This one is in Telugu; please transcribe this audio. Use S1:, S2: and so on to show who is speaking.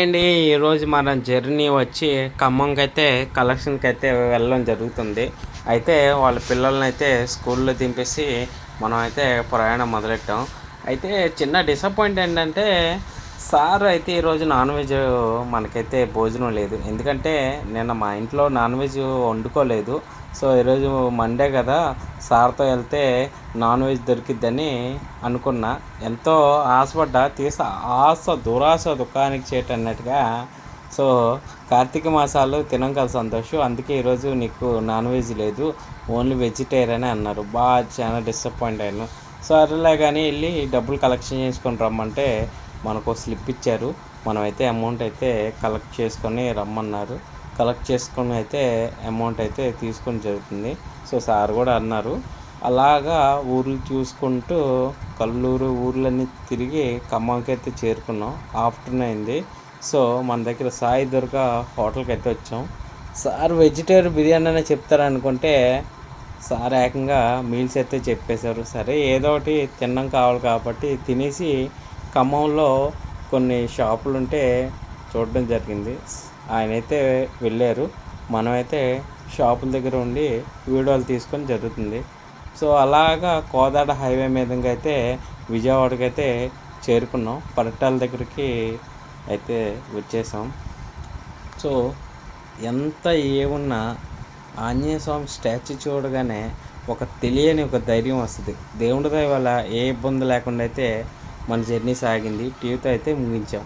S1: అండి ఈరోజు మన జర్నీ వచ్చి ఖమ్మంకి అయితే కలెక్షన్కి అయితే వెళ్ళడం జరుగుతుంది. అయితే వాళ్ళ పిల్లల్ని అయితే స్కూల్లో దింపేసి మనం అయితే ప్రయాణం మొదలెట్టాం. అయితే చిన్న డిసప్పాయింట్ ఏంటంటే సార్ అయితే ఈరోజు నాన్ వెజ్ మనకైతే భోజనం లేదు. ఎందుకంటే నిన్న మా ఇంట్లో నాన్ వెజ్ వండుకోలేదు. సో ఈరోజు మండే కదా, సార్తో వెళ్తే నాన్ వెజ్ దొరికిద్దని అనుకున్నా. ఎంతో ఆశపడ్డా, ఆశ దురాశ దుఃఖానికి చేటన్నట్టుగా. సో కార్తీక మాసాలు తినం కదా సంతోషం, అందుకే ఈరోజు నీకు నాన్ వెజ్ లేదు, ఓన్లీ వెజిటేరియన్ అన్నారు. చాలా డిసప్పాయింట్ అయ్యాను. సో అట్లా కానీ వెళ్ళి డబ్బులు కలెక్షన్ చేసుకొని రమ్మంటే మనకు స్లిప్ ఇచ్చారు. మనమైతే అమౌంట్ అయితే కలెక్ట్ చేసుకొని రమ్మన్నారు. కలెక్ట్ చేసుకొని అయితే అమౌంట్ అయితే తీసుకొని జరుగుతుంది. సో సార్ కూడా అన్నారు. అలాగా ఊర్లు చూసుకుంటూ కల్లూరు ఊర్లన్నీ తిరిగి ఖమ్మంకి అయితే చేరుకున్నాం. ఆఫ్టర్నూన్ అయింది. సో మన దగ్గర సాయి దుర్గ హోటల్కి అయితే వచ్చాం. సార్ వెజిటేరియన్ బిర్యానీ అనే చెప్తారనుకుంటే సార్ ఏకంగా మీల్స్ అయితే చెప్పేశారు. సరే ఏదో ఒకటి తినడం కావాలి కాబట్టి తినేసి ఖమ్మంలో కొన్ని షాపులు ఉంటే చూడడం జరిగింది. ఆయనైతే వెళ్ళారు. మనమైతే షాపుల దగ్గర ఉండి వీడియోలు తీసుకొని జరుగుతుంది. సో అలాగా కోదాడ హైవే మీదంగా అయితే విజయవాడకి అయితే చేరుకున్నాం. పరట్టాల దగ్గరికి అయితే వచ్చేసాం. సో ఎంత ఏమున్నా ఆంజనేయ స్వామి స్టాచ్యూ చూడగానే ఒక తెలియని ఒక ధైర్యం వస్తుంది. దేవుడి దయ వల్ల ఏ ఇబ్బంది లేకుండా అయితే మన జర్నీ సాగింది. టీవీతో అయితే ముగించాం.